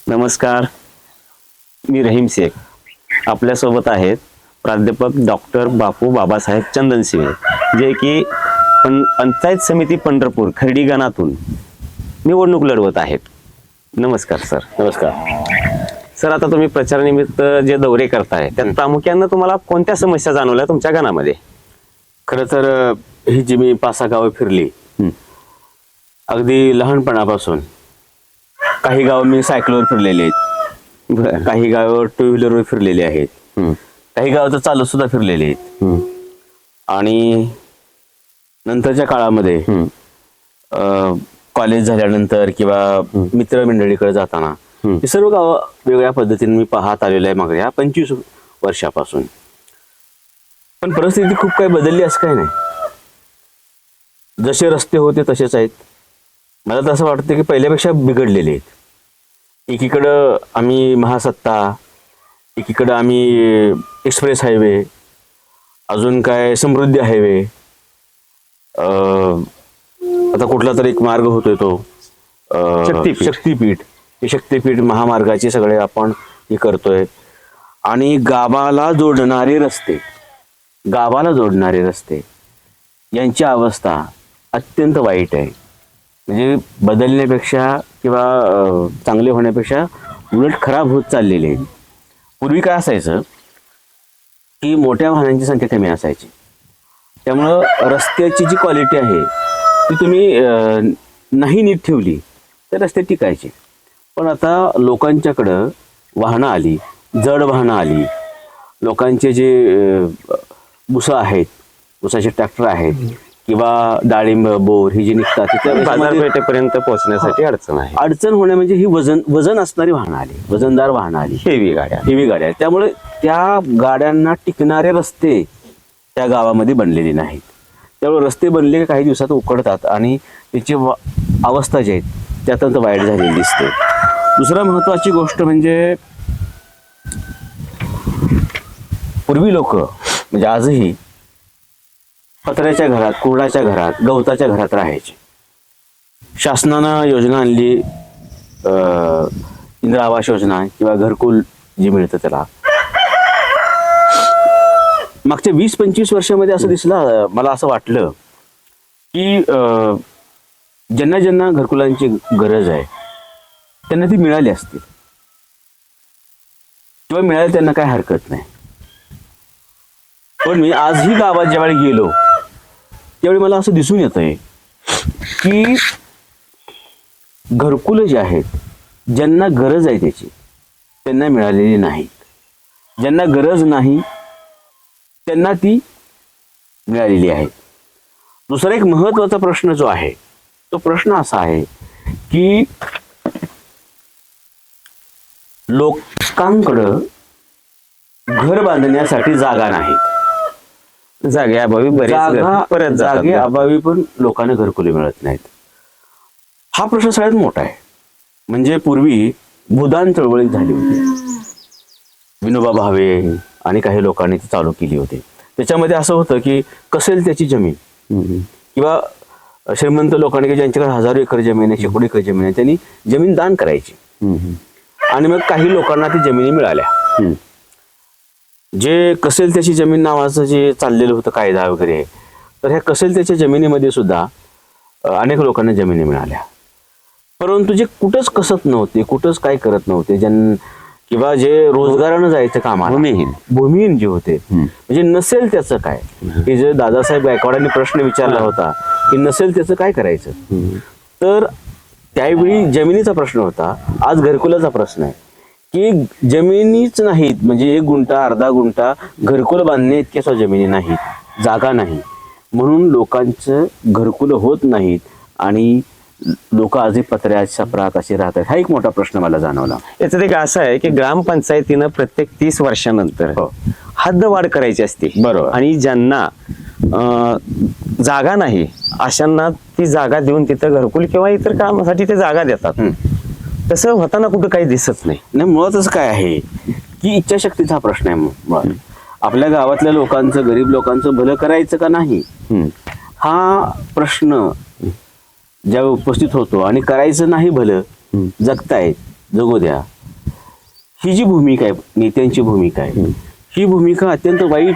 नमस्कार, मी रहीम शेख. आपल्यासोबत आहेत प्राध्यापक डॉक्टर बापू बाबासाहेब चंदनशिवे, जे की पंचायत समिती पंढरपूर खर्डी गणातून निवडणूक लढवत आहेत. नमस्कार सर. नमस्कार सर, आता तुम्ही प्रचारानिमित्त जे दौरे करताय त्यात प्रामुख्यानं तुम्हाला कोणत्या समस्या जाणवल्या तुमच्या गणामध्ये? खरं तर ही जी मी 5-6 गावं फिरली, अगदी लहानपणापासून काही गाव मी सायकलवर फिरलेले आहेत, काही गाव 2 व्हीलरवर फिरलेले आहेत, काही गाव तर चालत सुद्धा फिरलेले आहेत. आणि नंतरच्या काळामध्ये कॉलेज झाल्यानंतर किंवा मित्रमंडळीकडे जाताना हे सर्व गाव वेगळ्या पद्धतीने मी पाहत आलेलो आहे मागच्या 25 वर्षापासून. पण परिस्थिती खूप काही बदलली असं काही नाही. जसे रस्ते होते तसेच आहेत. मला तर असं वाटतं की पहिल्यापेक्षा बिघडलेले आहेत. एकीकडं आम्ही महासत्ता, एकीकडं आम्ही एक्सप्रेस हायवे, अजून काय समृद्धी हायवे, आता कुठला तरी एक मार्ग होतोय तो शक्तीपीठ, हे शक्तीपीठ महामार्गाचे सगळे आपण हे करतोय. आणि गावाला जोडणारे रस्ते यांची अवस्था अत्यंत वाईट आहे. म्हणजे बदलण्यापेक्षा किंवा चांगले होण्यापेक्षा उलट खराब होत चाललेले आहेत. पूर्वी काय असायचं की मोठ्या वाहनांची संख्या कमी असायची, त्यामुळं रस्त्याची जी क्वालिटी आहे ती तुम्ही नाही नीट ठेवली तर रस्ते टिकायचे. पण आता लोकांच्याकडं वाहनं आली, जड वाहनं आली, लोकांचे जे भुसा आहेत, भुसाचे ट्रॅक्टर आहेत किंवा डाळिंब, बोर ही जी निघतात तिथे बाजारपेठेपर्यंत पोहोचण्यासाठी अडचण होणे म्हणजे ही वजन असणारी वाहनं आली, वजनदार वाहनं आली, हेवी गाड्या. त्यामुळे त्या गाड्यांना टिकणारे रस्ते त्या गावामध्ये बनलेले नाहीत. त्यामुळे रस्ते बनले की काही दिवसात उकडतात आणि त्याची अवस्था जी आहे ती अत्यंत वाईट झालेली दिसते. दुसरा महत्वाची गोष्ट म्हणजे पूर्वी लोक म्हणजे आजही पत्र्याच्या घरात, कुरडाच्या घरात, गवताच्या घरात राहायचे. शासनानं योजना आणली, इंदिरा आवास योजना किंवा घरकुल जे मिळतं त्याला. मागच्या 20-25 वर्षामध्ये असं दिसलं, मला असं वाटलं की ज्यांना ज्यांना घरकुलांची गरज आहे त्यांना ती मिळाली असतील किंवा मिळाली त्यांना काय हरकत नाही. पण मी आजही गावात ज्यावेळी गेलो त्यावेळी मला असं दिसून येतंय की घरकुलं जे आहेत, ज्यांना गरज आहे त्याची त्यांना मिळालेली नाहीत. ज्यांना गरज नाही त्यांना ती मिळालेली आहे. दुसरा एक महत्वाचा प्रश्न जो आहे तो प्रश्न असा आहे की लोकांकडं घर बांधण्यासाठी जागा नाहीत. जागे अभावी पण लोकांना घरकुले मिळत नाहीत. हा प्रश्न सगळ्यात मोठा आहे. म्हणजे पूर्वी भूदान चळवळी झाली होती, विनोबा भावे आणि काही लोकांनी ती चालू केली होती. त्याच्यामध्ये असं होतं की कसेल त्याची जमीन किंवा श्रीमंत लोकांनी की ज्यांच्याकडे 1000 एकर जमीन आहे, शेकडो एकर जमीन आहे, त्यांनी जमीन दान करायची आणि मग काही लोकांना ती जमिनी मिळाल्या. जे कसेल त्याची जमीन नावाचं जे चाललेलं होतं कायदा वगैरे, तर ह्या कसेल त्याच्या जमिनीमध्ये सुद्धा अनेक लोकांना जमिनी मिळाल्या. परंतु जे कुठंच कसत नव्हते, कुठंच काय करत नव्हते, किंवा जे रोजगारानं जायचं काम, भूमिहीन जे होते, म्हणजे नसेल त्याचं काय, की जे दादासाहेब गायकवाडांनी प्रश्न विचारला होता की नसेल त्याचं काय करायचं, तर त्यावेळी जमिनीचा प्रश्न होता. आज घरकुलाचा प्रश्न आहे की जमिनीच नाहीत, म्हणजे 1 गुंठा, अर्धा गुंठा घरकुल बांधणे इतक्या सुद्धा जमिनी नाहीत, जागा नाही, म्हणून लोकांचं घरकुल होत नाहीत आणि लोक आजही पत्र्याच्या छपरात असे राहतात. हा एक मोठा प्रश्न मला जाणवला. याचं एक असं आहे की ग्रामपंचायतीनं प्रत्येक 30 वर्षानंतर हद्दवाढ करायची असते. बरोबर. आणि ज्यांना जागा नाही अशांना ती जागा देऊन तिथं घरकुल किंवा इतर कामासाठी ते जागा देतात. तसं होताना कुठं काही दिसत नाही. मुळातच काय आहे की इच्छाशक्तीचा प्रश्न आहे. आपल्या गावातल्या लोकांचं, गरीब लोकांचं भलं करायचं का नाही, हा प्रश्न ज्या उपस्थित होतो. आणि करायचं नाही भलं जगतायत, जगू द्या, ही जी भूमिका आहे, नेत्यांची भूमिका आहे, ही भूमिका अत्यंत वाईट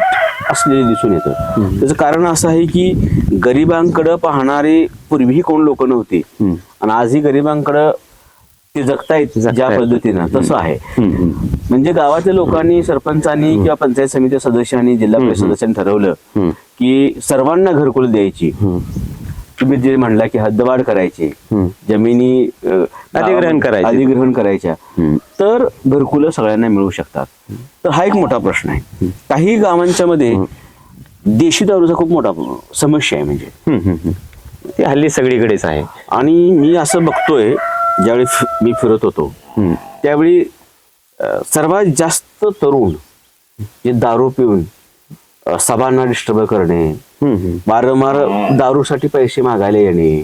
असलेली दिसून येतं. त्याचं कारण असं आहे की गरिबांकडे पाहणारे पूर्वीही कोण लोक नव्हती आणि आजही गरिबांकडे ते जगतायत ज्या पद्धतीनं तसं आहे. म्हणजे गावातल्या लोकांनी, सरपंचांनी किंवा पंचायत समिती सदस्यांनी, जिल्हा परिषद सदस्यांनी ठरवलं की सर्वांना घरकुल द्यायची. तुम्ही जे म्हणला की हद्दवाढ करायची, जमिनी अधिग्रहण करायच्या, तर घरकुलं सगळ्यांना मिळू शकतात. तर हा एक मोठा प्रश्न आहे. काही गावांच्या मध्ये देशी दारूचा खूप मोठा समस्या आहे. म्हणजे ते हल्ली सगळीकडेच आहे. आणि मी असं बघतोय, ज्यावेळी मी फिरत होतो त्यावेळी सर्वात जास्त तरुण जे दारू पिऊन सभांना डिस्टर्ब करणे, वारंवार दारूसाठी पैसे मागायला येणे,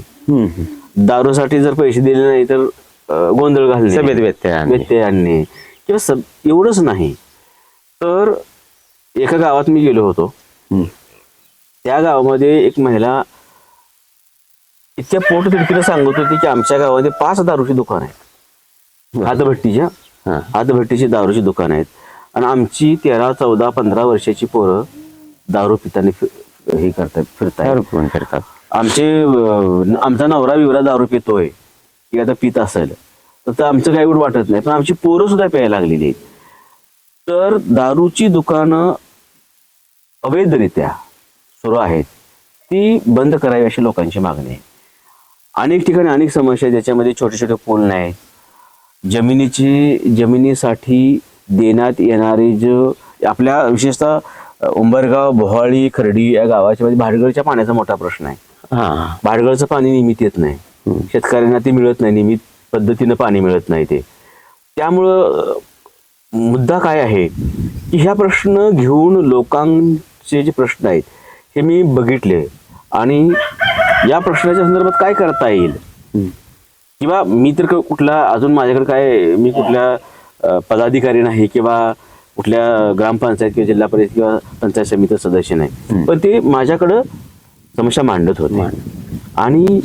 दारूसाठी जर पैसे दिले नाही तर गोंधळ घालणे, सभेत व्यत्यय आणणे, किंवा एवढंच नाही तर एका गावात मी गेलो होतो. त्या गावामध्ये एक महिला इतक्या पोट तिडकीला सांगत होती की आमच्या गावामध्ये 5 दारूची दुकान आहेत, हातभट्टीची दारूची दुकान आहेत, आणि आमची 13, 14, 15 वर्षाची पोरं दारू पिताना हे करतात, फिरतात. आमचा नवरा बिवरा दारू पितोय की आता पित असेल तर आमचं काही एवढं वाटत नाही, पण आमची पोरं सुद्धा प्यायला लागलेली आहेत. तर दारूची दुकानं अवैधरित्या सुरू आहेत, ती बंद करावी अशी लोकांची मागणी आहे. अनेक ठिकाणी अनेक समस्या, ज्याच्यामध्ये छोटे छोटे पूल नाहीत, जमिनीसाठी देण्यात येणारे जो आपल्या विशेषतः उंबरगाव, बोहाळी, खर्डी या गावाच्या मध्ये भाडगळच्या पाण्याचा मोठा प्रश्न आहे. भाडगळचं पाणी नियमित येत नाही, शेतकऱ्यांना ते मिळत नाही, नियमित पद्धतीनं पाणी मिळत नाही. ते त्यामुळं मुद्दा काय आहे की ह्या प्रश्न घेऊन लोकांचे जे प्रश्न आहेत हे मी बघितले, आणि या प्रश्नाच्या संदर्भात काय करता येईल, किंवा मी तर कुठला अजून माझ्याकडे काय, मी कुठल्या पदाधिकारी नाही किंवा कुठल्या ग्रामपंचायत किंवा जिल्हा परिषद किंवा पंचायत समिती सदस्य नाही, पण ते माझ्याकडं समस्या मांडत होते. आणि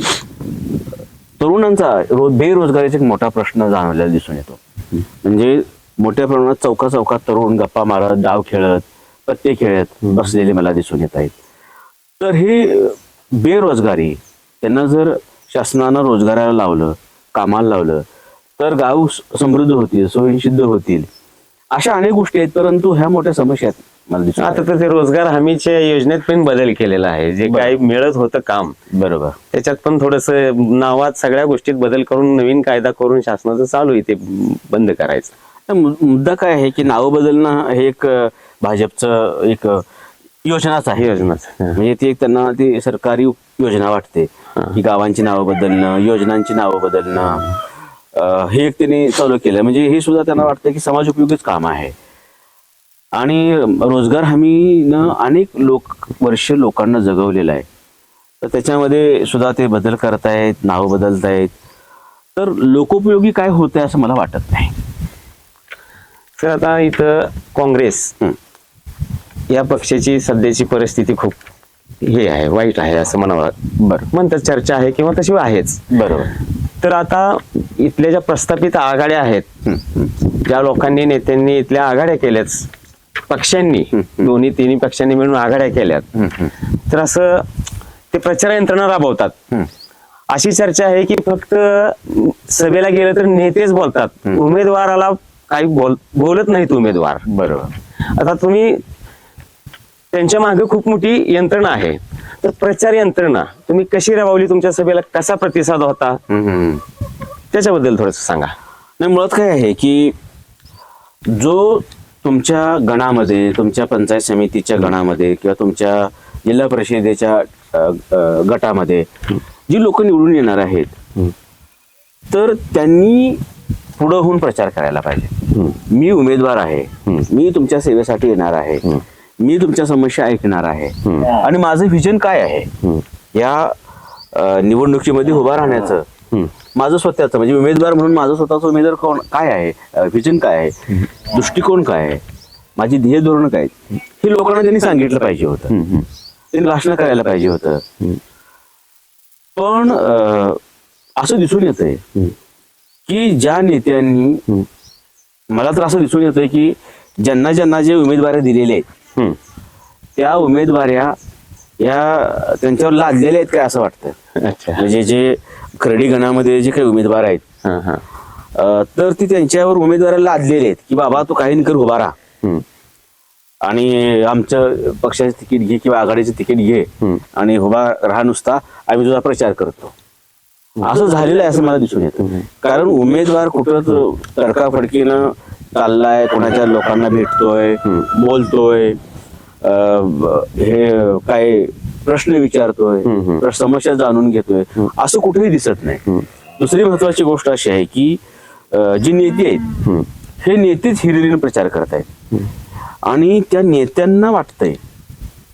तरुणांचा बेरोजगारीचा एक मोठा प्रश्न जाणवलेला दिसून येतो. म्हणजे मोठ्या प्रमाणात चौकात तरुण गप्पा मारत, डाव खेळत, पत्ते खेळत बसलेले मला दिसून येत आहेत. तर हे बेरोजगारी, त्यांना जर शासनानं रोजगाराला लावलं, कामाला लावलं तर गाव समृद्ध होतील, स्वयंसिद्ध होतील. अशा अनेक गोष्टी आहेत, परंतु ह्या मोठ्या समस्या आहेत मला दिसून. आता तर ते रोजगार हमीच्या योजनेत पण बदल केलेला आहे. जे काही मिळत होतं काम, बरोबर, त्याच्यात पण थोडस नावात सगळ्या गोष्टीत बदल करून नवीन कायदा करून शासनाचं चालू आहे ते बंद करायचं. मुद्दा काय आहे की नाव बदलणं हे एक भाजपचं एक योजनाच आहे. म्हणजे ती त्यांना ती सरकारी योजना वाटते की गावांची नावं बदलणं, योजनांची नावं बदलणं, हे एक त्यांनी चालू केलं. म्हणजे हे सुद्धा त्यांना वाटतं की समाज उपयोगीच काम आहे. आणि रोजगार हमीनं अनेक वर्ष लोकांना जगवलेलं आहे, तर त्याच्यामध्ये सुद्धा ते बदल करतायत, नावं बदलतायत, तर लोकोपयोगी काय होत आहे असं मला वाटत नाही. तर आता इथं काँग्रेस या पक्षाची सध्याची परिस्थिती खूप हे आहे, वाईट आहे असं म्हणावं. बरं, म्हणतात, चर्चा आहे किंवा तशी आहेच. बरोबर. तर आता इथल्या ज्या प्रस्थापित आघाड्या आहेत, ज्या लोकांनी, नेत्यांनी इथल्या आघाड्या केल्याच, पक्षांनी, तिन्ही पक्षांनी मिळून आघाड्या केल्यात, तर असं ते प्रचार यंत्रणा राबवतात. अशी चर्चा आहे की फक्त सभेला गेलं तर नेतेच बोलतात, उमेदवाराला काही बोलत नाहीत उमेदवार. बरोबर. आता तुम्ही त्यांच्या मागे खूप मोठी यंत्रणा आहे, तर प्रचार यंत्रणा तुम्ही कशी राबवली, तुमच्या सभेला कसा प्रतिसाद होता, त्याच्याबद्दल थोडंसं सांगा. नाही, मुळात काय आहे की जो तुमच्या गणामध्ये, तुमच्या पंचायत समितीच्या गणामध्ये किंवा तुमच्या जिल्हा परिषदेच्या गटामध्ये जी लोक निवडून येणार आहेत, तर त्यांनी पुढं होऊन प्रचार करायला पाहिजे. मी उमेदवार आहे, मी तुमच्या सेवेसाठी येणार आहे, मी तुमच्या समस्या ऐकणार आहे, आणि माझं व्हिजन काय आहे या निवडणुकीमध्ये उभा राहण्याचं, माझं स्वतःचं, म्हणजे उमेदवार म्हणून माझं स्वतःचं उमेदवार कोण काय आहे, व्हिजन काय आहे, दृष्टिकोन काय आहे, माझी ध्येय धोरण काय, हे लोकांना त्यांनी सांगितलं पाहिजे होतं, त्यांनी भाषण करायला पाहिजे होतं. पण असं दिसून येतंय की ज्या नेत्यांनी, मला तर असं दिसून येतंय की ज्यांना ज्यांना जे उमेदवारी दिलेले आहेत हम्म. त्या उमेदवाऱ्या या त्यांच्यावर लादलेल्या आहेत काय असं वाटतं. अच्छा. म्हणजे जे खर्डी गणामध्ये जे काही उमेदवार आहेत हा हा. तर ती त्यांच्यावर उमेदवाराला लादलेले आहेत की बाबा तू काही कर उभा राहा हम्म. आणि आमचं पक्षाचं तिकीट घे किंवा आघाडीचं तिकीट घे आणि उभा राहा नुसता, आम्ही तुझा प्रचार करतो. असं झालेलं आहे असं मला दिसून येतं. कारण उमेदवार कुठं तडकाफडकीनं चाललाय, कोणाच्या लोकांना भेटतोय, बोलतोय, हे काय प्रश्न विचारतोय, समस्या जाणून घेतोय, असं कुठेही दिसत नाही. दुसरी महत्वाची गोष्ट अशी आहे की जी नेते आहेत हे नेतेच हिरिरीने प्रचार करतायत आणि त्या नेत्यांना वाटतंय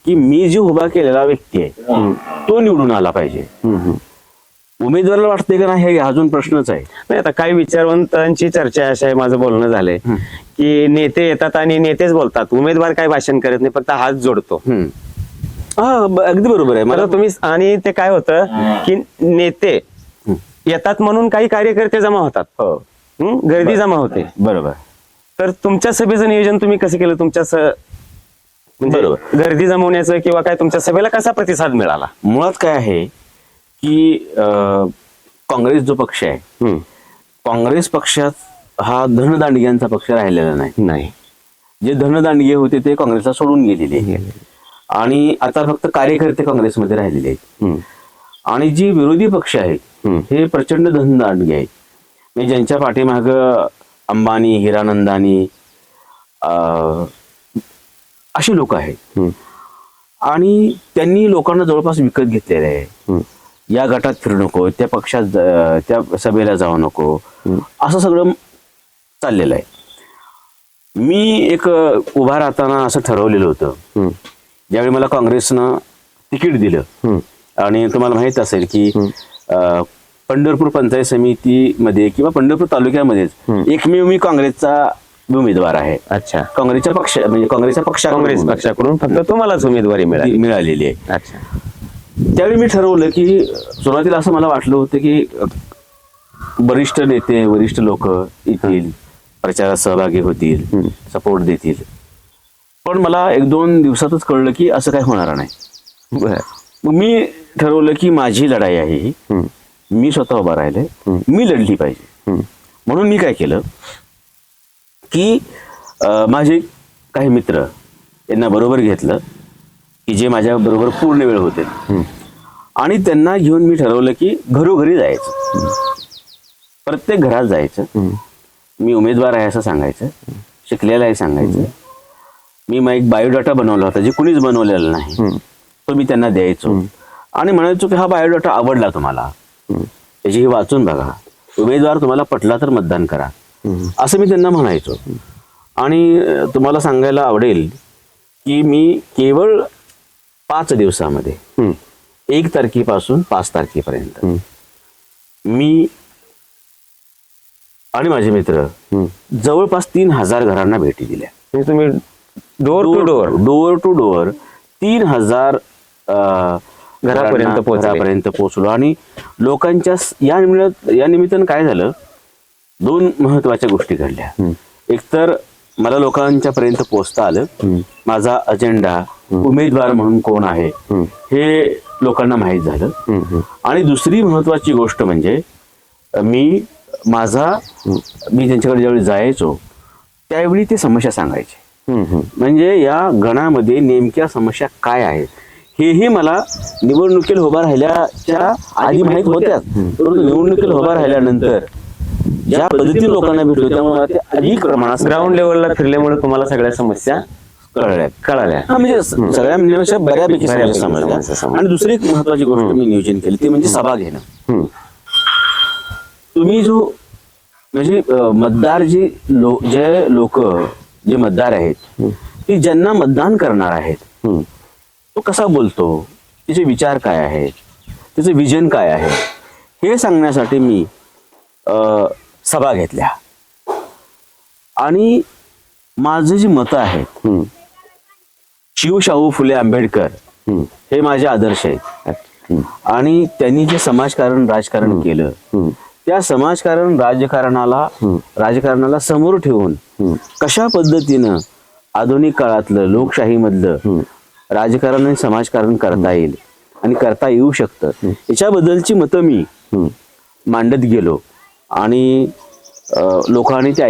की मी जो उभा केलेला व्यक्ती आहे तो निवडून आला पाहिजे. उमेदवाराला वाटतंय का नाही हे अजून प्रश्नच आहे. नाही, आता काही विचारवंतांची चर्चा अशी आहे, माझं बोलणं झालंय की नेते येतात आणि नेतेच बोलतात, उमेदवार काय भाषण करत नाही, फक्त हात जोडतो. हा अगदी बरोबर आहे. मला मला तुम्ही, आणि ते काय होतं की नेते येतात म्हणून काही कार्यकर्ते जमा होतात, हो गर्दी जमा होते. बरोबर. तर तुमच्या सभेचं नियोजन तुम्ही कसं केलं? तुमच्या म्हणजे बरोबर. गर्दी जमवण्याचं किंवा काय, तुमच्या सभेला कसा प्रतिसाद मिळाला? मुळात काय आहे की काँग्रेस जो पक्ष आहे, काँग्रेस पक्षात हा धनदांडग्यांचा पक्ष राहिलेला नाही. नाही. जे धनदांडगे होते ते काँग्रेसला सोडून गेलेले आणि आता फक्त कार्यकर्ते काँग्रेसमध्ये राहिलेले आहेत. आणि जी विरोधी पक्ष आहेत हे प्रचंड धनदांडगे आहेत. म्हणजे ज्यांच्या पाठीमाग अंबानी, हिरानंदानी अशी लोक आहेत आणि त्यांनी लोकांना जवळपास विकत घेतलेले आहे. या गटात फिरू नको, त्या पक्षात त्या सभेला जाऊ नको, असं सगळं चाललेलं आहे. मी एक उभा राहताना असं ठरवलेलं होतं, ज्यावेळी मला काँग्रेसनं तिकीट दिलं आणि तुम्हाला माहित असेल की पंढरपूर पंचायत समितीमध्ये किंवा पंढरपूर तालुक्यामध्येच एकमेव मी काँग्रेसचा उमेदवार आहे. अच्छा. काँग्रेसच्या पक्ष म्हणजे काँग्रेसच्या काँग्रेस पक्षाकडून फक्त तुम्हालाच उमेदवारी मिळालेली आहे. अच्छा. त्यावेळी मी ठरवलं की सुरुवातीला असं मला वाटलं होतं की वरिष्ठ नेते, वरिष्ठ लोक येतील, प्रचारात सहभागी होतील, सपोर्ट देतील. पण मला 1-2 दिवसातच कळलं की असं काही होणार नाही. मग मी ठरवलं की माझी लढाई आहे ही, मी स्वतः उभा राहिले, मी लढली पाहिजे. म्हणून मी काय केलं की माझे काही मित्र यांना बरोबर घेतलं की जे माझ्या बरोबर पूर्ण वेळ होते आणि त्यांना घेऊन मी ठरवलं की घरोघरी जायचं, प्रत्येक घरात जायचं, मी उमेदवार आहे असं सांगायचं, शिकलेला आहे सांगायचं. मी मग एक बायोडाटा बनवला होता जे कुणीच बनवलेला नाही, तो मी त्यांना द्यायचो आणि म्हणायचो की हा बायोडाटा आवडला तुम्हाला, त्याची वाचून बघा, उमेदवार तुम्हाला पटला तर मतदान करा, असं मी त्यांना म्हणायचो. आणि तुम्हाला सांगायला आवडेल की मी केवळ 5 दिवसामध्ये 1 तारखेपासून 5 तारखेपर्यंत मी आणि माझे मित्र जवळपास 3000 घरांना भेटी दिल्या. म्हणजे तुम्ही डोअर टू डोअर 3000 घरापर्यंत पोहोचलो. आणि लोकांच्या या निमित्तानं काय झालं, 2 महत्वाच्या गोष्टी घडल्या. एकतर मला लोकांच्या पर्यंत पोहोचता आलं, माझा अजेंडा, उमेदवार म्हणून कोण आहे हे लोकांना माहीत झालं. आणि दुसरी महत्वाची गोष्ट म्हणजे मी त्यांच्याकडे ज्यावेळी जायचो त्यावेळी ते समस्या सांगायचे. म्हणजे या गणामध्ये नेमक्या समस्या काय आहेत हेही मला निवडणुकीला उभा राहिल्याच्या आधी माहीत होत्या, परंतु निवडणुकीला उभा राहिल्यानंतर ज्या पद्धतीने लोकांना भेटलो त्यामुळे ते अधिक प्रमाणात ग्राउंड लेवलला फिरल्यामुळे तुम्हाला सगळ्या समस्या कळाल्या. म्हणजे सगळ्या म्हणण्यापेक्षा बऱ्यापैकी समजल्या. आणि दुसरी एक महत्वाची गोष्ट मी नियोजन केली ते म्हणजे सभा घेणं. तुम्ही जो म्हणजे मतदार जे लोक जे मतदार आहेत ते ज्यांना मतदान करणार आहेत तो कसा बोलतो, त्याचे विचार काय आहेत, त्याचं विजन काय आहे हे सांगण्यासाठी मी सभा घेतल्या. आणि माझं जी मतं आहेत, शिवशाहू फुले आंबेडकर हे माझे आदर्श आहेत आणि त्यांनी जे समाजकारण राजकारण केलं त्या समाजकारण राजकारणाला समोर ठेवून कशा पद्धतीनं आधुनिक काळातलं लोकशाहीमधलं राजकारण आणि समाजकारण करता येईल आणि करता येऊ शकतं याच्याबद्दलची मतं मी मांडत गेलो आणि लोकांनी ते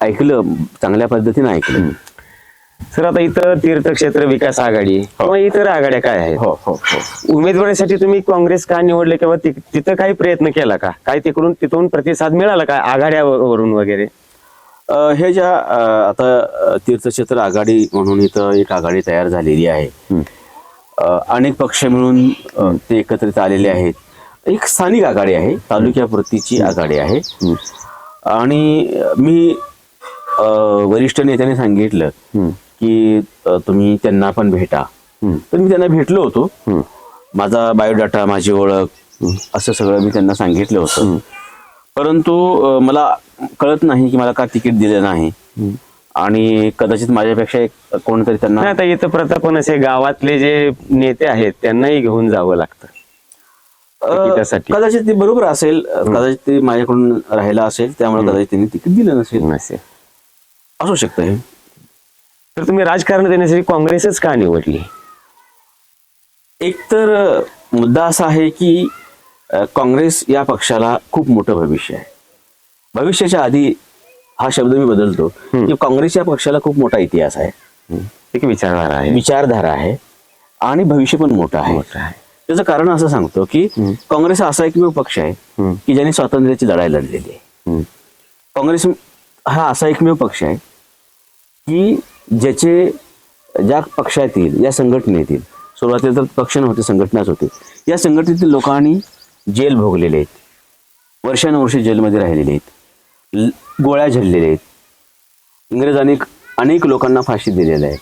ऐकलं, चांगल्या पद्धतीने ऐकलं. सर आता इथं तीर्थक्षेत्र विकास आघाडी किंवा इतर आघाड्या काय आहेत? हो हो हो उमेदवारीसाठी तुम्ही काँग्रेस का निवडले किंवा तिथं काही प्रयत्न केला का? काय तिथून प्रतिसाद मिळाला का आघाड्यावरून वगैरे? हे ज्या आता तीर्थक्षेत्र आघाडी म्हणून इथं एक आघाडी तयार झालेली आहे. अनेक पक्ष मिळून ते एकत्रित आलेले आहेत. एक स्थानिक आघाडी आहे, तालुक्यापुरतीची आघाडी आहे. आणि मी वरिष्ठ नेत्याने सांगितलं की तुम्ही त्यांना पण भेटा. तर मी त्यांना भेटलो होतो. माझा बायोडाटा, माझी ओळख असं सगळं मी त्यांना सांगितलं होतं. परंतु मला कळत नाही की मला का तिकीट दिलं नाही आणि कदाचित माझ्यापेक्षा एक कोणतरी त्यांना नाही, आता इथं प्रतापन असे गावातले जे नेते आहेत त्यांनाही घेऊन जावं लागतं तिकिटासाठी. कदाचित ते बरोबर असेल, कदाचित ते माझ्याकडून राहिला असेल, त्यामुळे कदाचित त्यांनी तिकीट दिलं नसेल, असू शकतं हे. तर तुम्ही राजकारण देण्यासाठी काँग्रेसच का निवडली? एक तर मुद्दा असा आहे की काँग्रेस या पक्षाला खूप मोठं भविष्य आहे. भविष्याच्या आधी हा शब्द मी बदलतो की काँग्रेस या पक्षाला खूप मोठा इतिहास आहे, एक विचारधारा आहे आणि भविष्य पण मोठं आहे. त्याचं कारण असं सांगतो की काँग्रेस हा असा एकमेव पक्ष आहे की ज्याने स्वातंत्र्याची लढाई लढलेली आहे. काँग्रेस हा असा एकमेव पक्ष आहे की ज्या पक्षातील, या संघटनेतील, सुरुवातीला तर पक्ष नव्हते, संघटनाच होते, या संघटनेतील लोकांनी जेल भोगलेले आहेत, वर्षानुवर्षे जेलमध्ये राहिलेले आहेत, गोळ्या झेललेले आहेत, इंग्रजांनी अनेक लोकांना फाशी दिलेल्या आहे.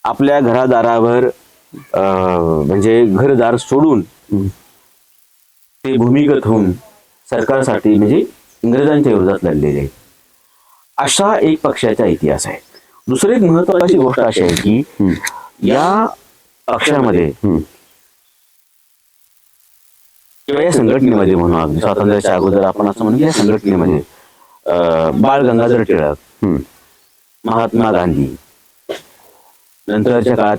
आपल्या घरादारावर म्हणजे घरदार सोडून ते भूमिगत होऊन सरकारसाठी म्हणजे इंग्रजांच्या विरोधात लढलेले आहेत. अशा एक पक्षाचा इतिहास आहे. दुसरी एक महत्वाची गोष्ट अशी आहे की या पक्षामध्ये किंवा या संघटनेमध्ये म्हणून अगदी स्वातंत्र्याच्या अगोदर आपण असं म्हणू, या संघटनेमध्ये बाळ गंगाधर टिळक, महात्मा गांधी, नंतरच्या काळात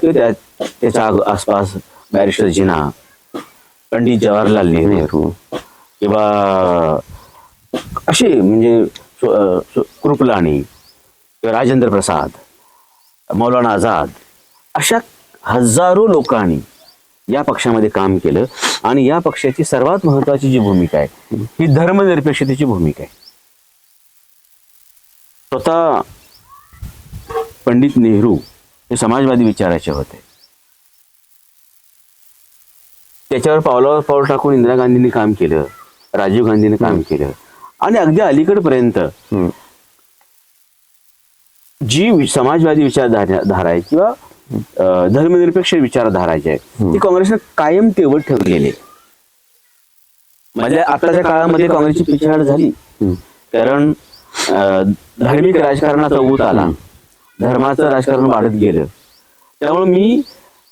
त्याच्या आसपास बॅरिस्टर जिना, पंडित जवाहरलाल नेहरू किंवा असे म्हणजे कृपलानी किंवा राजेंद्र प्रसाद, मौलाना आझाद, अशा हजारो लोकांनी या पक्षामध्ये काम केलं. आणि या पक्षाची सर्वात महत्वाची जी भूमिका आहे ही धर्मनिरपेक्षतेची भूमिका आहे. स्वतः पंडित नेहरू हे समाजवादी विचाराचे होते. त्याच्यावर पावलावर पाऊल टाकून इंदिरा गांधींनी काम केलं, राजीव गांधींनी काम केलं आणि अगदी अलीकडपर्यंत जी समाजवादी विचारधारा आहे किंवा धर्मनिरपेक्ष विचारधारा आहे ती काँग्रेसने कायम तेवढ ठेवलेली आहे. म्हणजे आताच्या काळामध्ये काँग्रेसची पिछाड झाली कारण धार्मिक राजकारणाचा ऊत आला, धर्माचं राजकारण वाढत गेलं. त्यामुळे मी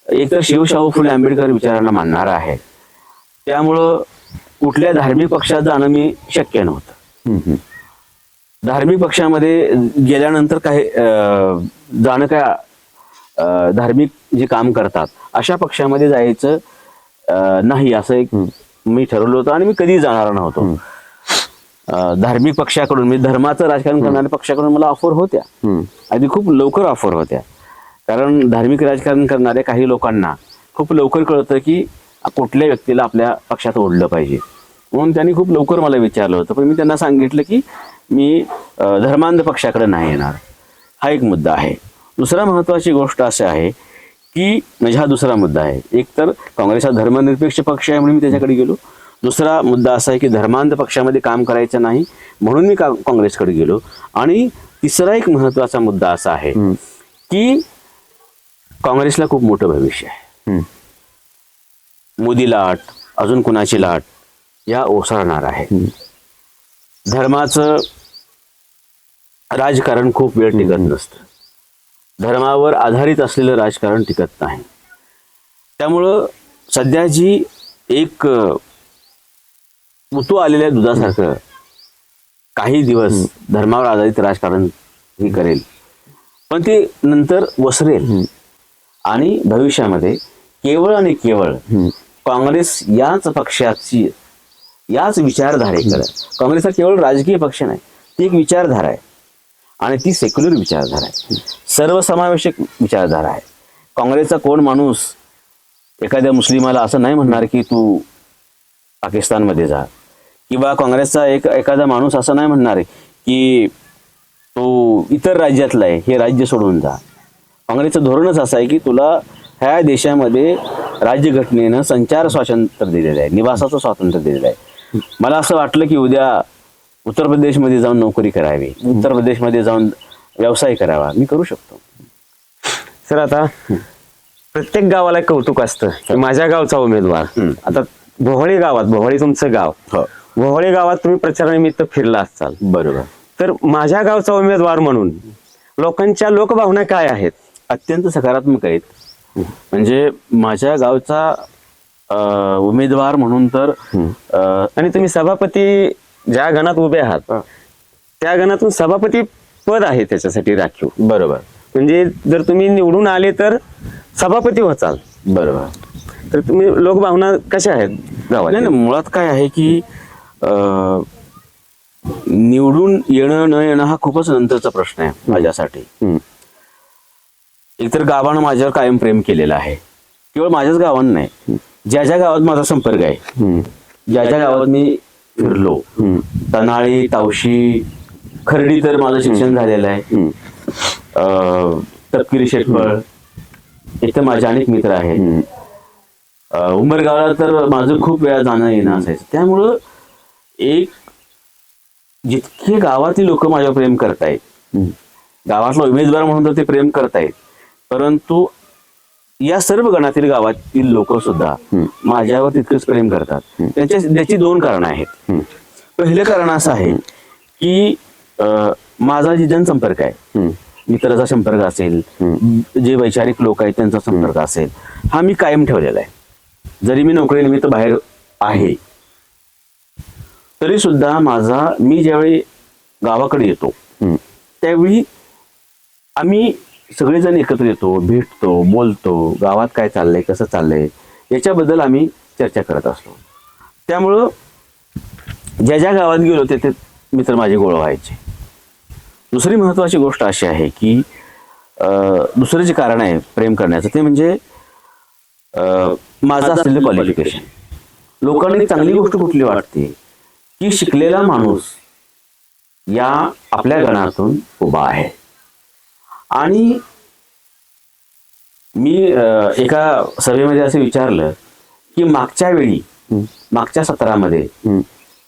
एकतर शिवशाहू फुले आंबेडकर विचारांना मानणारा आहे, त्यामुळं कुठल्या धार्मिक पक्षात जाणं मी शक्य नव्हतं. धार्मिक पक्षामध्ये गेल्यानंतर काय जाणं काय धार्मिक जे काम करतात अशा पक्षामध्ये जायचं नाही असं एक मी ठरवलं होतं आणि मी कधी जाणार नव्हतो. धार्मिक पक्षाकडून म्हणजे धर्माचं राजकारण करणाऱ्या पक्षाकडून मला ऑफर होत्या, अगदी खूप लवकर ऑफर होत्या. कारण धार्मिक राजकारण करणाऱ्या काही लोकांना खूप लवकर कळतं की कुठल्या व्यक्तीला आपल्या पक्षात ओढलं पाहिजे, म्हणून त्यांनी खूप लवकर मला विचारलं होतं. पण मी त्यांना सांगितलं की मी धर्मांध पक्षाकडे नाही येणार. हा एक मुद्दा आहे. दुसरा महत्वाची गोष्ट अशी आहे की म्हणजे हा दुसरा मुद्दा आहे. एक तर काँग्रेस हा धर्मनिरपेक्ष पक्ष आहे म्हणून मी त्याच्याकडे गेलो. दुसरा मुद्दा असा आहे की धर्मांध पक्षामध्ये काम करायचं नाही म्हणून मी काँग्रेसकडे गेलो. आणि तिसरा एक महत्वाचा मुद्दा असा आहे की काँग्रेसला खूप मोठं भविष्य आहे. मोदी लाट, अजून कुणाची लाट या ओसरणार आहे. धर्माचं राजकारण खूप वेळ टिकत नसतं, धर्मावर आधारित असलेलं राजकारण टिकत नाही. त्यामुळं सध्या जी एक उतू आलेल्या दुधासारखं काही दिवस धर्मावर आधारित राजकारण हे करेल, पण ते नंतर वसरेल आणि भविष्यामध्ये केवळ आणि केवळ काँग्रेस याच पक्षाची, याच विचारधारेकडे, काँग्रेस हा केवळ राजकीय पक्ष नाही, ती एक विचारधारा आहे आणि ती सेक्युलर विचारधारा आहे, सर्वसमावेशक विचारधारा आहे. काँग्रेसचा कोण माणूस एखाद्या मुस्लिमाला असं नाही म्हणणार की तू पाकिस्तानमध्ये जा, किंवा काँग्रेसचा एखादा माणूस असं नाही म्हणणार की तो इतर राज्यातला आहे, हे राज्य सोडून जा. काँग्रेसचं धोरणच असं आहे की तुला ह्या देशामध्ये राज्यघटनेनं संचार स्वातंत्र्य दिलेलं आहे, निवासाचं स्वातंत्र्य दिलेलं आहे. मला असं वाटलं की उद्या उत्तर प्रदेशमध्ये जाऊन नोकरी करावी, उत्तर प्रदेशमध्ये जाऊन व्यवसाय करावा, मी करू शकतो. सर आता प्रत्येक गावाला एक कौतुक असतं की माझ्या गावचा उमेदवार. आता भोवळी गावात, भोवळी तुमचं गाव, भोवळी गावात तुम्ही प्रचारानिमित्त फिरला असाल, बरोबर. तर माझ्या गावचा उमेदवार म्हणून लोकांच्या लोकभावना काय आहेत? अत्यंत सकारात्मक आहेत. म्हणजे माझ्या गावचा उमेदवार म्हणून तर आणि तुम्ही सभापती ज्या गणात उभे आहात त्या गणातून सभापती पद आहे त्याच्यासाठी राखीव. बरोबर. म्हणजे जर तुम्ही निवडून आले तर सभापती व्हाल. बरोबर. तर तुम्ही लोकभावना कशा आहेत गावात? नाही, मुळात काय आहे की निवडून येणं न येणं हा खूपच नंतरचा प्रश्न आहे माझ्यासाठी. एकतर गावानं माझ्यावर कायम प्रेम केलेलं आहे, केवळ माझ्याच गावानं नाही, ज्या ज्या गावात माझा संपर्क आहे, ज्या ज्या गावात मी फिरलो, तनाळी, तावशी, खर्डी तर माझं शिक्षण झालेलं आहे, तपकिरी, शेटफळ, इथं माझे अनेक मित्र आहेत, उमरगावला तर माझं खूप वेळा जाणं येणं असायचं. त्यामुळं एक जितके गावातील लोक माझ्यावर प्रेम करतायत, गावातला उमेदवार म्हणून तर ते प्रेम करतायत, परंतु या सर्व गणातील गावातील लोक सुद्धा माझ्यावर तितकंच प्रेम करतात. त्याची दोन कारणं आहेत. पहिलं कारण असं आहे की माझा जी जनसंपर्क आहे, मित्राचा संपर्क असेल, जे वैचारिक लोक आहेत त्यांचा संपर्क असेल, हा मी कायम ठेवलेला आहे. जरी मी नोकरीनिमित्त बाहेर आहे तरी सुद्धा मी ज्यावेळी गावाकडे येतो त्यावेळी आम्ही सगळेजण एकत्र येतो, भेटतो, बोलतो, गावात काय चाललंय, कसं चाललंय याच्याबद्दल आम्ही चर्चा करत असतो. त्यामुळं ज्या ज्या गावात गेलो ते मित्र माझे गोळ व्हायचे. दुसरी महत्वाची गोष्ट अशी आहे की दुसरं जे कारण आहे प्रेम करण्याचं ते म्हणजे माझं असलेलं क्वालिफिकेशन. लोकांना एक चांगली गोष्ट कुठली वाटते की शिकलेला माणूस या आपल्या गणातून उभा आहे. आणि मी एका सभेमध्ये असं विचारलं की मागच्या सत्रामध्ये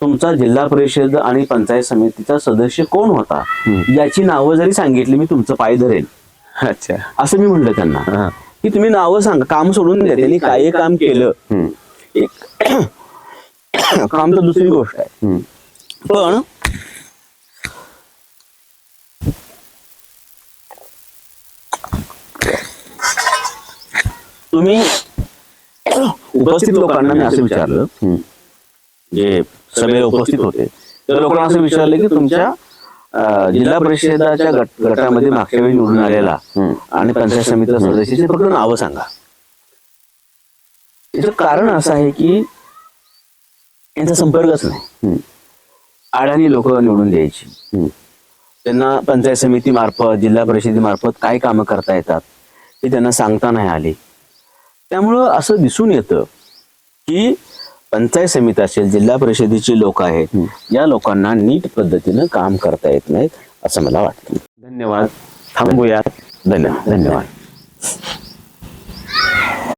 तुमचा जिल्हा परिषद आणि पंचायत समितीचा सदस्य कोण होता, याची नावं जरी सांगितली मी तुमचं पाय धरेल. अच्छा, असं मी म्हणलं त्यांना की तुम्ही नावं सांगा, काम सोडून द्या, त्यांनी काय काम केलं, एक काम तर दुसरी गोष्ट आहे, पण तुम्ही उपस्थित लोकांना मी असं विचारलं, जे सभेला उपस्थित होते तर लोकांना असं विचारलं की तुमच्या जिल्हा परिषदाच्या गटामध्ये मागच्या वेळी निवडून आलेला आणि पंचायत समितीचा सदस्याचे फक्त नावं सांगा. याचं कारण असं आहे की यांचा संपर्कच नाही. अडाणी लोक निवडून द्यायची, त्यांना पंचायत समिती मार्फत, जिल्हा परिषदे मार्फत काय कामं करता येतात हे त्यांना सांगता नाही आले. त्यामुळं असं दिसून येतं की पंचायत समिती असेल, जिल्हा परिषदेची लोक आहेत, या लोकांना नीट पद्धतीनं काम करता येत नाहीत असं मला वाटतं. धन्यवाद. थांबूया. धन्यवाद.